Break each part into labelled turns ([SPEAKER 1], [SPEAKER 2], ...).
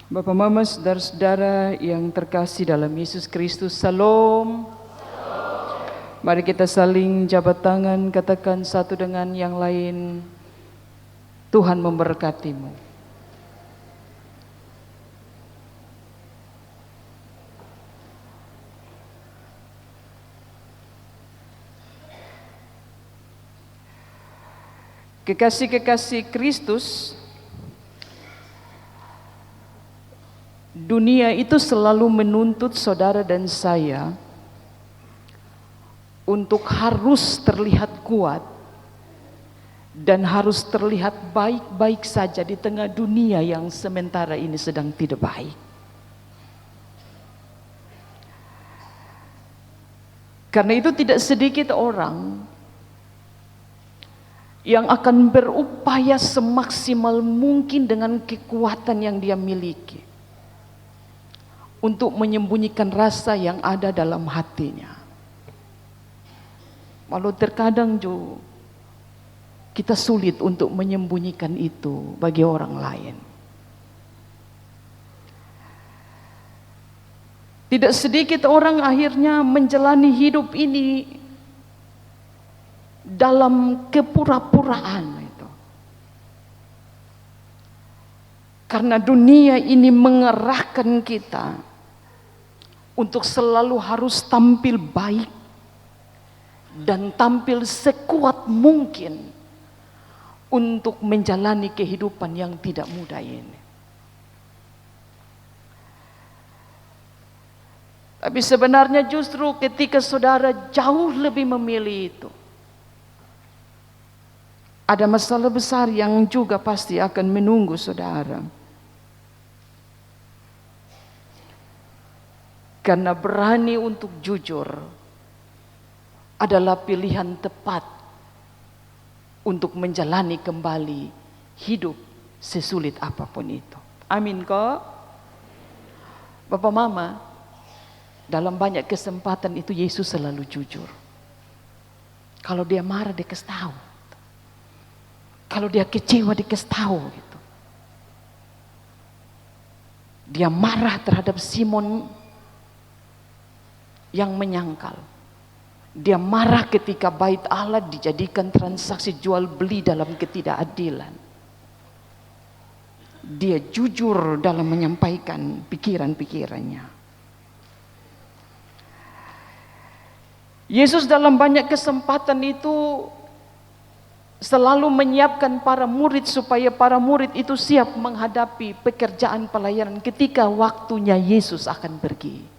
[SPEAKER 1] Bapak Mama, saudara-saudara yang terkasih dalam Yesus Kristus, Salam. Mari kita saling jabat tangan, katakan satu dengan yang lain, Tuhan memberkatimu. Kekasih-kekasih Kristus, dunia itu selalu menuntut saudara dan saya untuk harus terlihat kuat dan harus terlihat baik-baik saja di tengah dunia yang sementara ini sedang tidak baik. Karena itu tidak sedikit orang yang akan berupaya semaksimal mungkin dengan kekuatan yang dia miliki untuk menyembunyikan rasa yang ada dalam hatinya. Walau terkadang juga kita sulit untuk menyembunyikan itu bagi orang lain. Tidak sedikit orang akhirnya menjalani hidup ini dalam kepura-puraan itu. Karena dunia ini mengerahkan kita untuk selalu harus tampil baik dan tampil sekuat mungkin untuk menjalani kehidupan yang tidak mudah ini. Tapi sebenarnya justru ketika saudara jauh lebih memilih itu, ada masalah besar yang juga pasti akan menunggu saudara. Karena berani untuk jujur adalah pilihan tepat untuk menjalani kembali hidup sesulit apapun itu. Amin kok? Bapak Mama, dalam banyak kesempatan itu Yesus selalu jujur. Kalau dia marah dia kasih tahu. Kalau dia kecewa dia kasih tahu gitu. Dia marah terhadap Simon yang menyangkal. Dia marah ketika bait Allah dijadikan transaksi jual beli dalam ketidakadilan. Dia jujur dalam menyampaikan pikiran-pikirannya. Yesus dalam banyak kesempatan itu selalu menyiapkan para murid supaya para murid itu siap menghadapi pekerjaan pelayanan ketika waktunya Yesus akan pergi.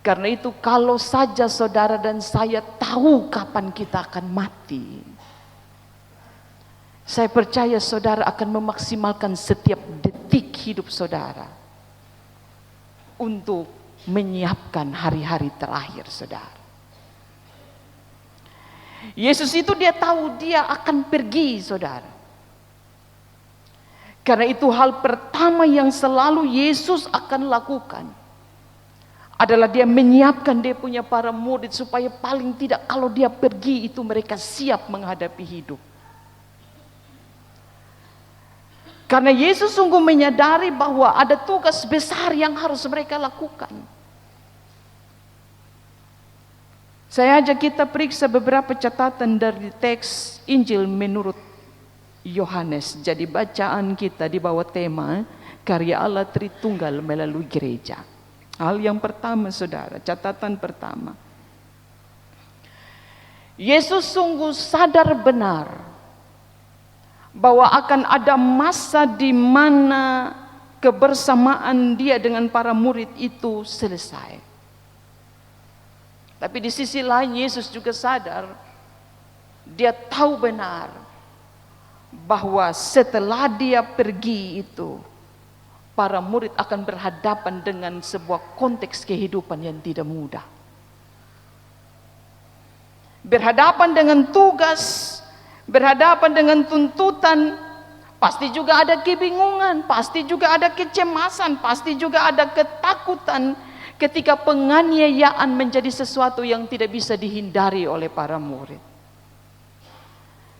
[SPEAKER 1] Karena itu kalau saja saudara dan saya tahu kapan kita akan mati, saya percaya saudara akan memaksimalkan setiap detik hidup saudara untuk menyiapkan hari-hari terakhir saudara. Yesus itu dia tahu dia akan pergi saudara. Karena itu hal pertama yang selalu Yesus akan lakukan adalah dia menyiapkan dia punya para murid supaya paling tidak kalau dia pergi itu mereka siap menghadapi hidup. Karena Yesus sungguh menyadari bahwa ada tugas besar yang harus mereka lakukan. Saya ajak kita periksa beberapa catatan dari teks Injil menurut Yohanes. Jadi bacaan kita di bawah tema karya Allah Tritunggal melalui gereja. Hal yang pertama saudara, catatan pertama. Yesus sungguh sadar benar bahwa akan ada masa di mana kebersamaan dia dengan para murid itu selesai. Tapi di sisi lain Yesus juga sadar, dia tahu benar bahwa setelah dia pergi itu, para murid akan berhadapan dengan sebuah konteks kehidupan yang tidak mudah. Berhadapan dengan tugas, berhadapan dengan tuntutan, pasti juga ada kebingungan, pasti juga ada kecemasan, pasti juga ada ketakutan ketika penganiayaan menjadi sesuatu yang tidak bisa dihindari oleh para murid.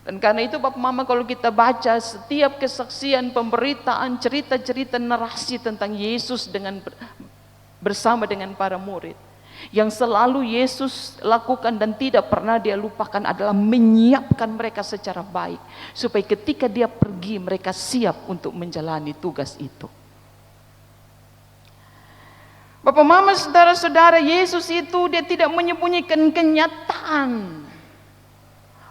[SPEAKER 1] Dan karena itu Bapak Mama, kalau kita baca setiap kesaksian, pemberitaan, cerita-cerita, narasi tentang Yesus bersama dengan para murid, yang selalu Yesus lakukan dan tidak pernah dia lupakan adalah menyiapkan mereka secara baik, supaya ketika dia pergi mereka siap untuk menjalani tugas itu. Bapak Mama, saudara-saudara, Yesus itu dia tidak menyembunyikan kenyataan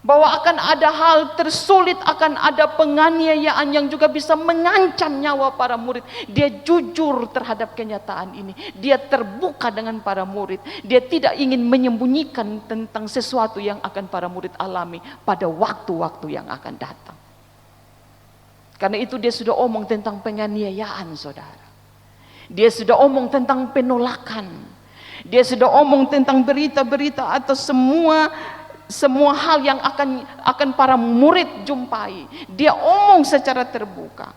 [SPEAKER 1] bahwa akan ada hal tersulit, akan ada penganiayaan yang juga bisa mengancam nyawa para murid. Dia jujur terhadap kenyataan ini. Dia terbuka dengan para murid. Dia tidak ingin menyembunyikan tentang sesuatu yang akan para murid alami pada waktu-waktu yang akan datang. Karena itu dia sudah omong tentang penganiayaan, saudara. Dia sudah omong tentang penolakan. Dia sudah omong tentang berita-berita atau semua hal yang akan para murid jumpai. Dia omong secara terbuka.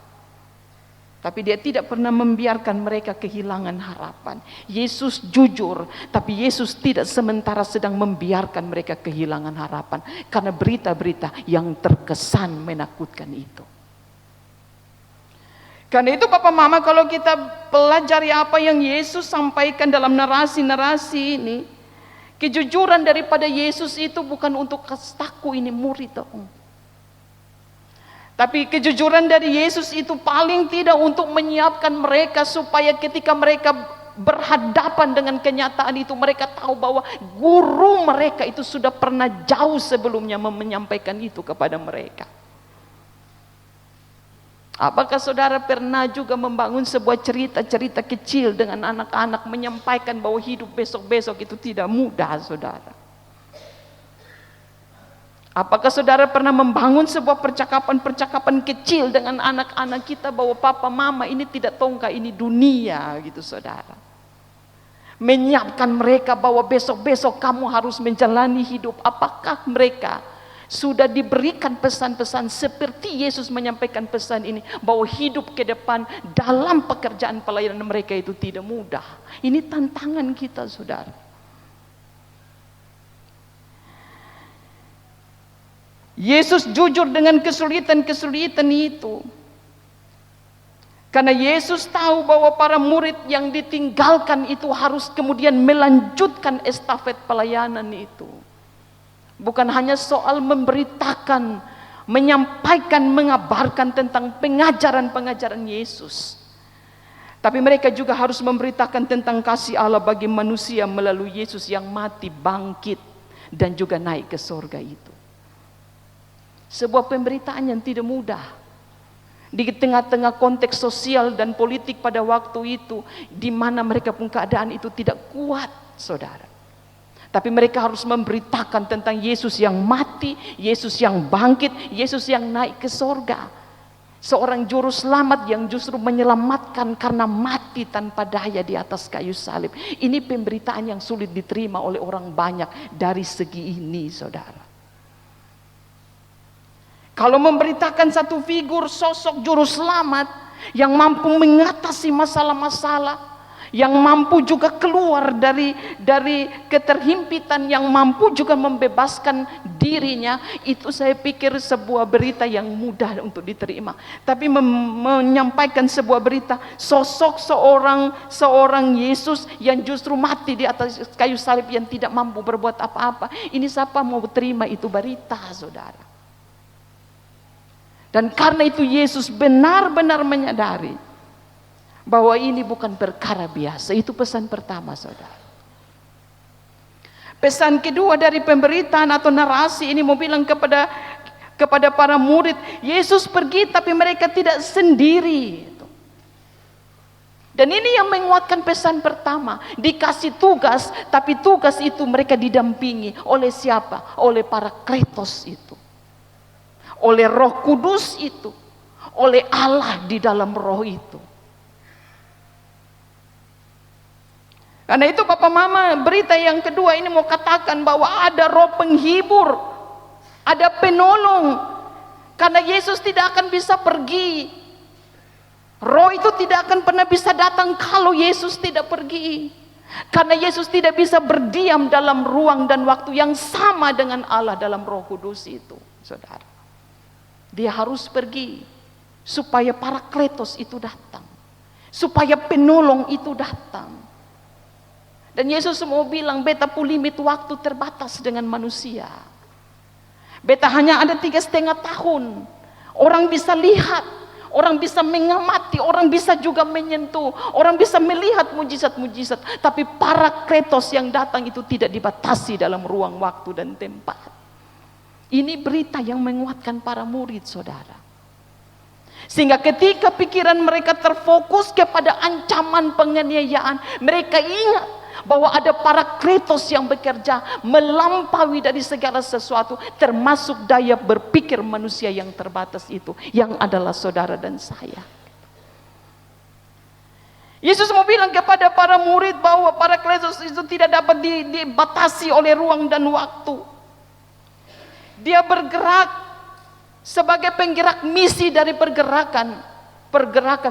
[SPEAKER 1] Tapi dia tidak pernah membiarkan mereka kehilangan harapan. Yesus jujur, tapi Yesus tidak sementara sedang membiarkan mereka kehilangan harapan karena berita-berita yang terkesan menakutkan itu. Karena itu Bapak Mama, kalau kita pelajari apa yang Yesus sampaikan dalam narasi-narasi ini, kejujuran daripada Yesus itu bukan untuk kastaku ini murid dong. Tapi kejujuran dari Yesus itu paling tidak untuk menyiapkan mereka supaya ketika mereka berhadapan dengan kenyataan itu, mereka tahu bahwa guru mereka itu sudah pernah jauh sebelumnya menyampaikan itu kepada mereka. Apakah saudara pernah juga membangun sebuah cerita-cerita kecil dengan anak-anak, menyampaikan bahwa hidup besok-besok itu tidak mudah, saudara? Apakah saudara pernah membangun sebuah percakapan-percakapan kecil dengan anak-anak kita bahwa papa mama ini tidak tahu ini dunia gitu, saudara? Menyiapkan mereka bahwa besok-besok kamu harus menjalani hidup. Apakah mereka sudah diberikan pesan-pesan seperti Yesus menyampaikan pesan ini, bahwa hidup ke depan dalam pekerjaan pelayanan mereka itu tidak mudah? Ini tantangan kita, saudara. Yesus jujur dengan kesulitan-kesulitan itu karena Yesus tahu bahwa para murid yang ditinggalkan itu harus kemudian melanjutkan estafet pelayanan itu. Bukan hanya soal memberitakan, menyampaikan, mengabarkan tentang pengajaran-pengajaran Yesus, tapi mereka juga harus memberitakan tentang kasih Allah bagi manusia melalui Yesus yang mati, bangkit, dan juga naik ke surga itu. Sebuah pemberitaan yang tidak mudah di tengah-tengah konteks sosial dan politik pada waktu itu, di mana mereka pun keadaan itu tidak kuat, saudara. Tapi mereka harus memberitakan tentang Yesus yang mati, Yesus yang bangkit, Yesus yang naik ke surga. Seorang juru selamat yang justru menyelamatkan karena mati tanpa daya di atas kayu salib. Ini pemberitaan yang sulit diterima oleh orang banyak dari segi ini, saudara. Kalau memberitakan satu figur sosok juru selamat yang mampu mengatasi masalah-masalah, yang mampu juga keluar dari keterhimpitan, yang mampu juga membebaskan dirinya, itu saya pikir sebuah berita yang mudah untuk diterima. Tapi menyampaikan sebuah berita sosok seorang Yesus yang justru mati di atas kayu salib, yang tidak mampu berbuat apa-apa, ini siapa mau terima itu berita, saudara? Dan karena itu Yesus benar-benar menyadari bahwa ini bukan perkara biasa. Itu pesan pertama, saudara. Pesan kedua dari pemberitaan atau narasi ini mau bilang kepada para murid, Yesus pergi tapi mereka tidak sendiri. Dan ini yang menguatkan pesan pertama. Dikasih tugas, tapi tugas itu mereka didampingi oleh siapa? Oleh para kletos itu, oleh Roh Kudus itu, oleh Allah di dalam Roh itu. Karena itu Papa Mama, berita yang kedua ini mau katakan bahwa ada roh penghibur, ada penolong. Karena Yesus tidak akan bisa pergi, roh itu tidak akan pernah bisa datang kalau Yesus tidak pergi. Karena Yesus tidak bisa berdiam dalam ruang dan waktu yang sama dengan Allah dalam Roh Kudus itu, saudara. Dia harus pergi supaya Parakletos itu datang, supaya penolong itu datang. Dan Yesus mau bilang, beta pu limit waktu terbatas dengan manusia. Beta hanya ada 3,5 tahun. Orang bisa lihat, orang bisa mengamati, orang bisa juga menyentuh, orang bisa melihat mujizat-mujizat. Tapi Parakletos yang datang itu tidak dibatasi dalam ruang waktu dan tempat. Ini berita yang menguatkan para murid, saudara. Sehingga ketika pikiran mereka terfokus kepada ancaman penganiayaan, mereka ingat bahwa ada Parakletos yang bekerja melampaui dari segala sesuatu, termasuk daya berpikir manusia yang terbatas itu, yang adalah saudara dan saya. Yesus mau bilang kepada para murid bahwa Parakletos itu tidak dapat dibatasi oleh ruang dan waktu. Dia bergerak sebagai penggerak misi dari pergerakan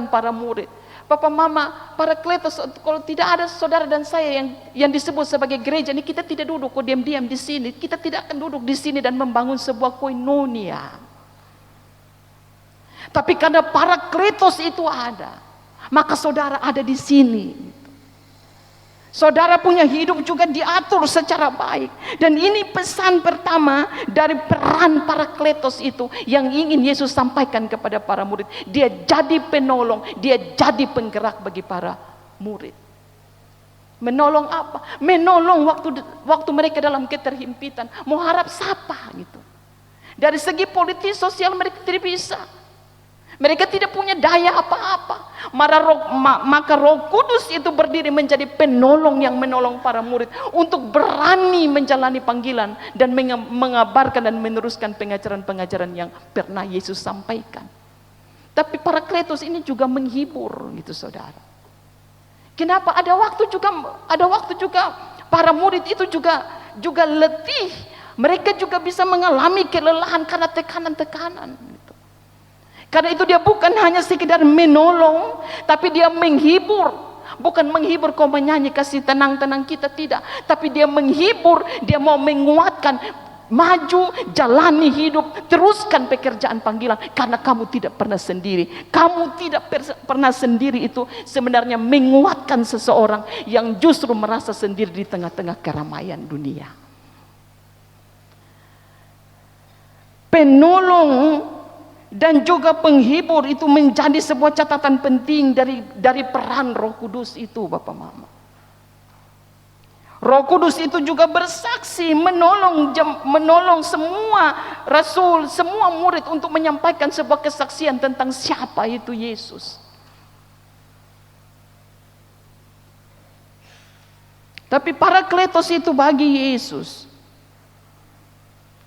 [SPEAKER 1] para murid. Papa Mama, Parakletos, kalau tidak ada saudara dan saya yang disebut sebagai gereja ini, kita tidak duduk diam-diam di sini. Kita tidak akan duduk di sini dan membangun sebuah koinonia. Tapi karena Parakletos itu ada, maka saudara ada di sini. Saudara punya hidup juga diatur secara baik. Dan ini pesan pertama dari peran Parakletos itu yang ingin Yesus sampaikan kepada para murid. Dia jadi penolong, dia jadi penggerak bagi para murid. Menolong apa? Menolong waktu mereka dalam keterhimpitan. Mau harap siapa gitu. Dari segi politis sosial mereka tidak bisa. Mereka tidak punya daya apa-apa. Maka Roh Kudus itu berdiri menjadi penolong yang menolong para murid untuk berani menjalani panggilan dan mengabarkan dan meneruskan pengajaran-pengajaran yang pernah Yesus sampaikan. Tapi Parakletos ini juga menghibur gitu, saudara. Kenapa? Ada waktu juga para murid itu juga letih. Mereka juga bisa mengalami kelelahan karena tekanan-tekanan. Karena itu dia bukan hanya sekedar menolong, tapi dia menghibur. Bukan menghibur kau menyanyi kasih tenang-tenang kita, tidak. Tapi dia menghibur, dia mau menguatkan. Maju, jalani hidup, teruskan pekerjaan panggilan. Karena kamu tidak pernah sendiri. Kamu tidak pernah sendiri itu sebenarnya menguatkan seseorang yang justru merasa sendiri di tengah-tengah keramaian dunia. Penolong dan juga penghibur itu menjadi sebuah catatan penting dari peran Roh Kudus itu, Bapak Mama. Roh Kudus itu juga bersaksi menolong semua rasul, semua murid untuk menyampaikan sebuah kesaksian tentang siapa itu Yesus. Tapi Parakletos itu bagi Yesus,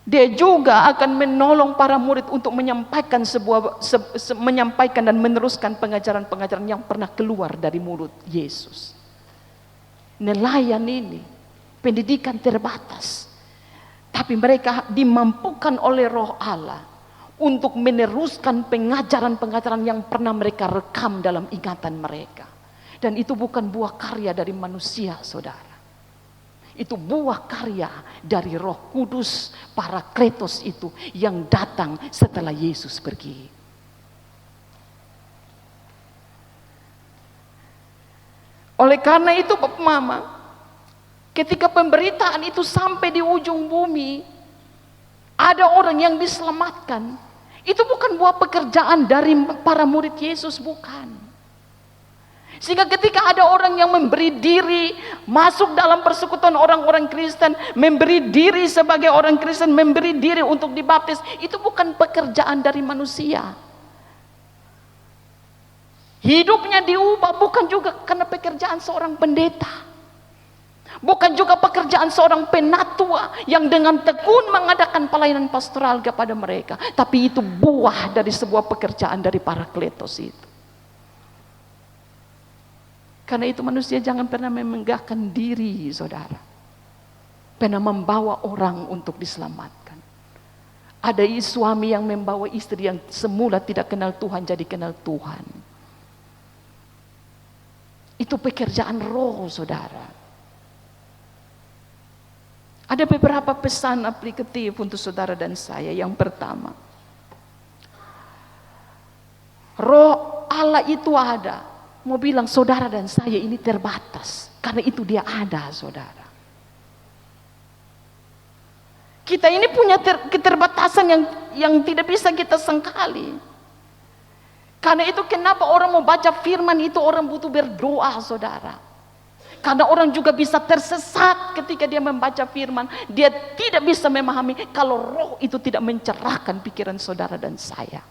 [SPEAKER 1] dia juga akan menolong para murid untuk menyampaikan menyampaikan dan meneruskan pengajaran-pengajaran yang pernah keluar dari mulut Yesus. Nelayan ini pendidikan terbatas, tapi mereka dimampukan oleh Roh Allah untuk meneruskan pengajaran-pengajaran yang pernah mereka rekam dalam ingatan mereka. Dan itu bukan buah karya dari manusia, saudara. Itu buah karya dari Roh Kudus, Parakletos itu yang datang setelah Yesus pergi. Oleh karena itu, Bapak Mama, ketika pemberitaan itu sampai di ujung bumi, ada orang yang diselamatkan. Itu bukan buah pekerjaan dari para murid Yesus, bukan. Sehingga ketika ada orang yang memberi diri masuk dalam persekutuan orang-orang Kristen, memberi diri sebagai orang Kristen, memberi diri untuk dibaptis, itu bukan pekerjaan dari manusia. Hidupnya diubah bukan juga karena pekerjaan seorang pendeta, bukan juga pekerjaan seorang penatua yang dengan tekun mengadakan pelayanan pastoral kepada mereka, tapi itu buah dari sebuah pekerjaan dari Parakletos itu. Karena itu manusia jangan pernah memenggahkan diri, saudara. Pernah membawa orang untuk diselamatkan. Ada suami yang membawa istri yang semula tidak kenal Tuhan jadi kenal Tuhan. Itu pekerjaan Roh, saudara. Ada beberapa pesan aplikatif untuk saudara dan saya. Yang pertama, Roh Allah itu ada. Mau bilang saudara dan saya ini terbatas. Karena itu dia ada, saudara. Kita ini punya keterbatasan yang tidak bisa kita sangkali. Karena itu kenapa orang mau baca firman itu orang butuh berdoa, saudara. Karena orang juga bisa tersesat ketika dia membaca firman. Dia tidak bisa memahami kalau roh itu tidak mencerahkan pikiran saudara dan saya.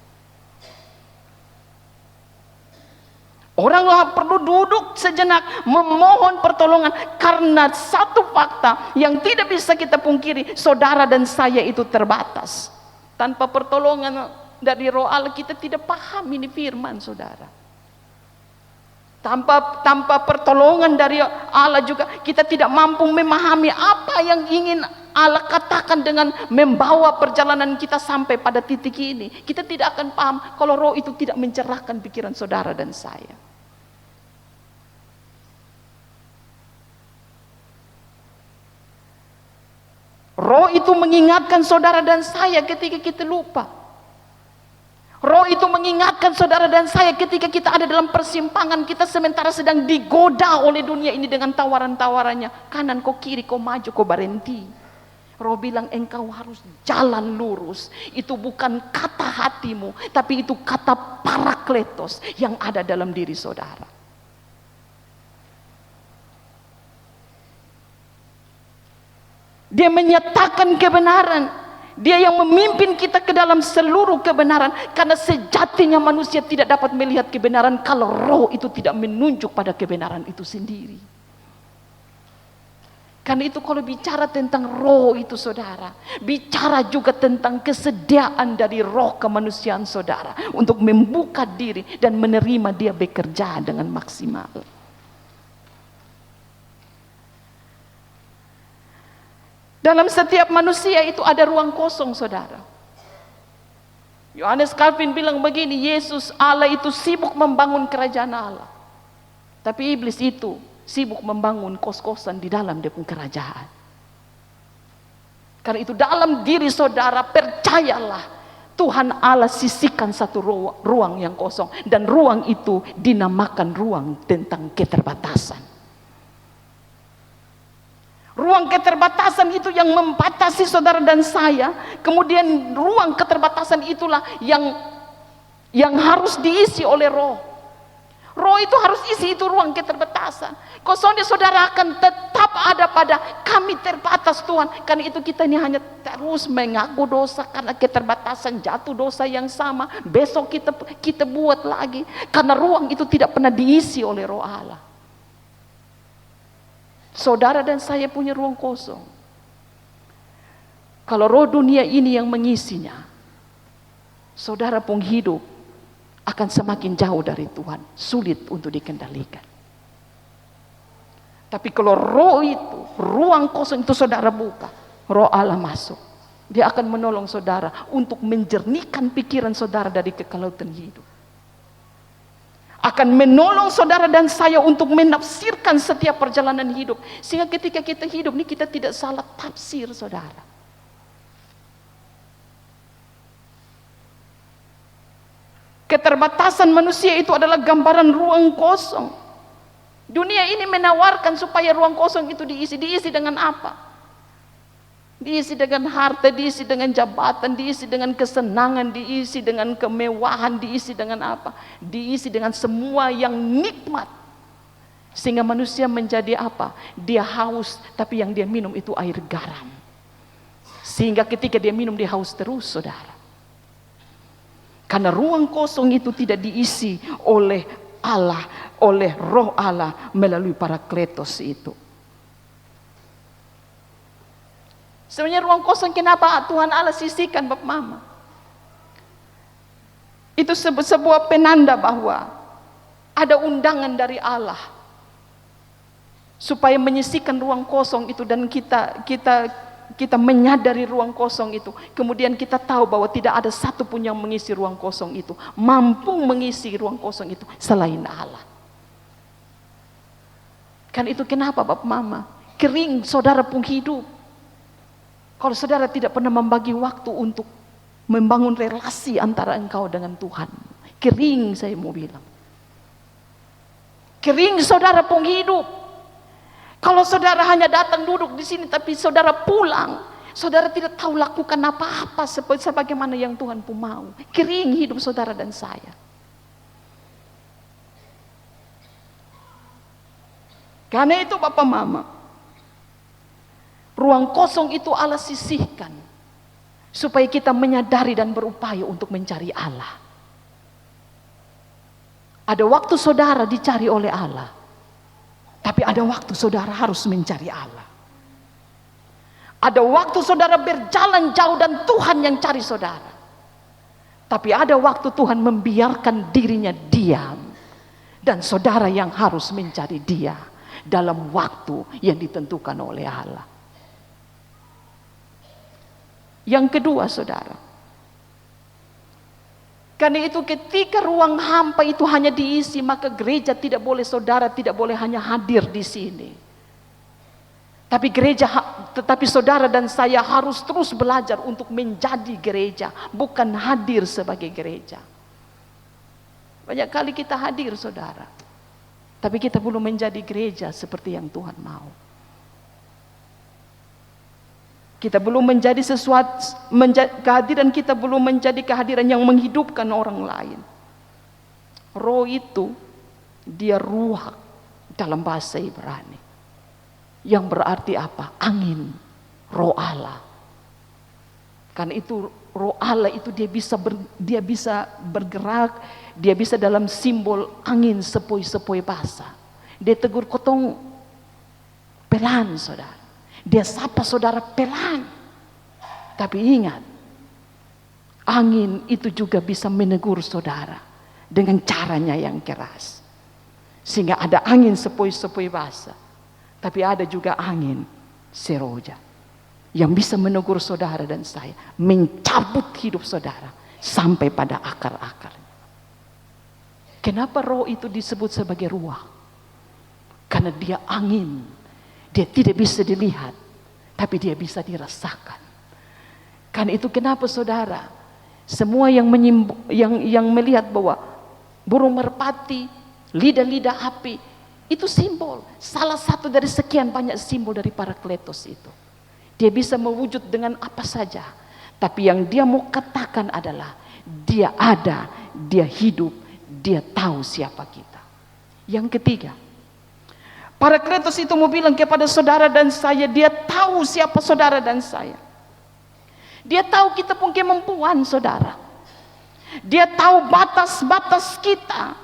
[SPEAKER 1] Orang perlu duduk sejenak memohon pertolongan karena satu fakta yang tidak bisa kita pungkiri, saudara dan saya itu terbatas. Tanpa pertolongan dari Roh Allah kita tidak paham ini firman, saudara. Tanpa pertolongan dari Allah juga kita tidak mampu memahami apa yang ingin Allah katakan dengan membawa perjalanan kita sampai pada titik ini. Kita tidak akan paham kalau roh itu tidak mencerahkan pikiran saudara dan saya. Roh itu mengingatkan saudara dan saya ketika kita lupa. Roh itu mengingatkan saudara dan saya ketika kita ada dalam persimpangan, kita sementara sedang digoda oleh dunia ini dengan tawaran-tawarannya. Kanan kau, kiri kau, maju kau, berhenti. Roh bilang engkau harus jalan lurus. Itu bukan kata hatimu, tapi itu kata Parakletos yang ada dalam diri saudara. Dia menyatakan kebenaran. Dia yang memimpin kita ke dalam seluruh kebenaran. Karena sejatinya manusia tidak dapat melihat kebenaran kalau roh itu tidak menunjuk pada kebenaran itu sendiri. Karena itu kalau bicara tentang roh itu saudara, bicara juga tentang kesediaan dari roh kemanusiaan saudara untuk membuka diri dan menerima dia bekerja dengan maksimal. Dalam setiap manusia itu ada ruang kosong, saudara. Yohanes Calvin bilang begini, Yesus Allah itu sibuk membangun kerajaan Allah. Tapi iblis itu sibuk membangun kos-kosan di dalam dia pun kerajaan. Karena itu dalam diri saudara percayalah, Tuhan Allah sisihkan satu ruang yang kosong. Dan ruang itu dinamakan ruang tentang keterbatasan. Ruang keterbatasan itu yang membatasi saudara dan saya. Kemudian ruang keterbatasan itulah yang harus diisi oleh roh. Roh itu harus isi itu ruang keterbatasan. Kosongnya saudara akan tetap ada pada kami terbatas Tuhan. Karena itu kita ini hanya terus mengaku dosa karena keterbatasan, jatuh dosa yang sama. Besok kita buat lagi. Karena ruang itu tidak pernah diisi oleh roh Allah. Saudara dan saya punya ruang kosong. Kalau roh dunia ini yang mengisinya, saudara pun hidup akan semakin jauh dari Tuhan, sulit untuk dikendalikan. Tapi kalau roh itu, ruang kosong itu saudara buka, roh Allah masuk. Dia akan menolong saudara untuk menjernihkan pikiran saudara dari kekalautan hidup. Akan menolong saudara dan saya untuk menafsirkan setiap perjalanan hidup. Sehingga ketika kita hidup ini kita tidak salah tafsir, saudara. Keterbatasan manusia itu adalah gambaran ruang kosong. Dunia ini menawarkan supaya ruang kosong itu diisi. Diisi dengan apa? Diisi dengan harta, diisi dengan jabatan, diisi dengan kesenangan, diisi dengan kemewahan, diisi dengan apa? Diisi dengan semua yang nikmat. Sehingga manusia menjadi apa? Dia haus, tapi yang dia minum itu air garam. Sehingga ketika dia minum dia haus terus, saudara. Karena ruang kosong itu tidak diisi oleh Allah, oleh roh Allah melalui Parakletos itu. Sebenarnya ruang kosong kenapa Tuhan Allah sisihkan, Bapak Mama? Itu sebuah penanda bahwa ada undangan dari Allah supaya menyisihkan ruang kosong itu, dan kita menyadari ruang kosong itu. Kemudian kita tahu bahwa tidak ada satu pun yang mengisi ruang kosong itu, mampu mengisi ruang kosong itu selain Allah. Kan itu kenapa Bapak Mama kering saudara pun hidup. Kalau saudara tidak pernah membagi waktu untuk membangun relasi antara engkau dengan Tuhan, Kering saya mau bilang. Kering saudara pun hidup. Kalau saudara hanya datang duduk di sini tapi saudara pulang, saudara tidak tahu lakukan apa-apa sebagaimana yang Tuhan pun mau. Kering hidup saudara dan saya. Karena itu Bapak Mama, ruang kosong itu Allah sisihkan supaya kita menyadari dan berupaya untuk mencari Allah. Ada waktu saudara dicari oleh Allah, tapi ada waktu saudara harus mencari Allah. Ada waktu saudara berjalan jauh dan Tuhan yang cari saudara, tapi ada waktu Tuhan membiarkan dirinya diam dan saudara yang harus mencari Dia dalam waktu yang ditentukan oleh Allah. Yang kedua saudara, karena itu ketika ruang hampa itu hanya diisi, maka gereja tidak boleh, saudara tidak boleh hanya hadir di sini. Tetapi saudara dan saya harus terus belajar untuk menjadi gereja, bukan hadir sebagai gereja. Banyak kali kita hadir saudara, tapi kita belum menjadi gereja seperti yang Tuhan mau. Kita belum menjadi kehadiran kita belum menjadi kehadiran yang menghidupkan orang lain. Roh itu dia ruach dalam bahasa Ibrani, yang berarti apa? Angin, roh Allah. Karena itu roh Allah itu dia bisa bergerak, dia bisa dalam simbol angin sepoi-sepoi basah. Dia tegur kotong pelan saudara. Dia sapa saudara pelan. Tapi ingat, angin itu juga bisa menegur saudara dengan caranya yang keras. Sehingga ada angin sepoi-sepoi basah, tapi ada juga angin seroja yang bisa menegur saudara dan saya, mencabut hidup saudara sampai pada akar-akarnya. Kenapa roh itu disebut sebagai ruah? Karena dia angin. Dia tidak bisa dilihat, tapi dia bisa dirasakan. Karena itu kenapa saudara, semua yang melihat bahwa burung merpati, lidah-lidah api, itu simbol. Salah satu dari sekian banyak simbol dari Parakletos itu. Dia bisa mewujud dengan apa saja. Tapi yang dia mau katakan adalah, dia ada, dia hidup, dia tahu siapa kita. Yang ketiga, Parakletos itu mau bilang kepada saudara dan saya, dia tahu siapa saudara dan saya. Dia tahu kita punya kemampuan saudara. Dia tahu batas-batas kita.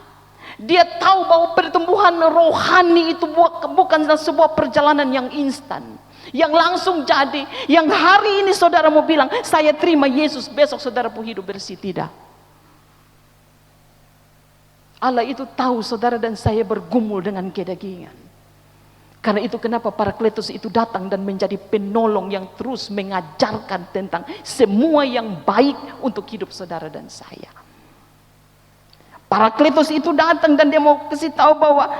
[SPEAKER 1] Dia tahu bahwa pertumbuhan rohani itu bukanlah sebuah perjalanan yang instan, yang langsung jadi, yang hari ini saudara mau bilang, saya terima Yesus, besok saudara pun hidup bersih. Tidak. Allah itu tahu saudara dan saya bergumul dengan kedagingan. Karena itu kenapa Parakletos itu datang dan menjadi penolong yang terus mengajarkan tentang semua yang baik untuk hidup saudara dan saya. Parakletos itu datang dan dia mau kasih tahu bahwa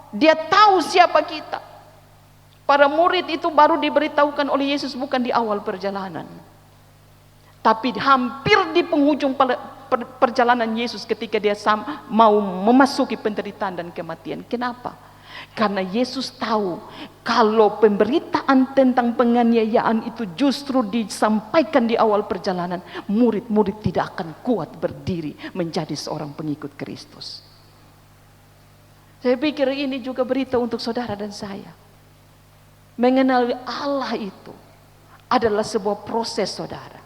[SPEAKER 1] dia tahu siapa kita. Para murid itu baru diberitahukan oleh Yesus bukan di awal perjalanan, tapi hampir di penghujung perjalanan Yesus ketika dia mau memasuki penderitaan dan kematian. Kenapa? Karena Yesus tahu kalau pemberitaan tentang penganiayaan itu justru disampaikan di awal perjalanan, murid-murid tidak akan kuat berdiri menjadi seorang pengikut Kristus. Saya pikir ini juga berita untuk saudara dan saya. Mengenal Allah itu adalah sebuah proses saudara.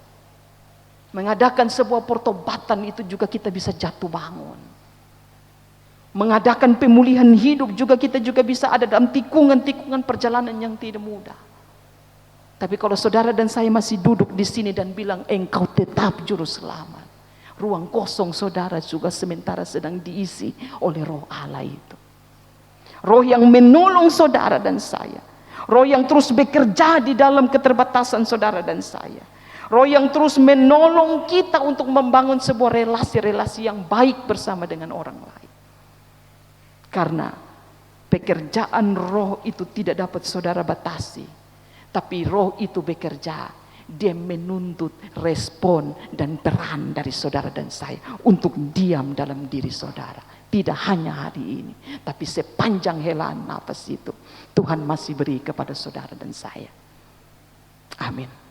[SPEAKER 1] Mengadakan sebuah pertobatan itu juga kita bisa jatuh bangun. Mengadakan pemulihan hidup juga kita juga bisa ada dalam tikungan-tikungan perjalanan yang tidak mudah. Tapi kalau saudara dan saya masih duduk di sini dan bilang engkau tetap juru selamat, ruang kosong saudara juga sementara sedang diisi oleh roh Allah itu. Roh yang menolong saudara dan saya. Roh yang terus bekerja di dalam keterbatasan saudara dan saya. Roh yang terus menolong kita untuk membangun sebuah relasi-relasi yang baik bersama dengan orang lain. Karena pekerjaan roh itu tidak dapat saudara batasi. Tapi roh itu bekerja dia menuntut respon dan peran dari saudara dan saya untuk diam dalam diri saudara. Tidak hanya hari ini, tapi sepanjang helaan nafas itu Tuhan masih beri kepada saudara dan saya. Amin.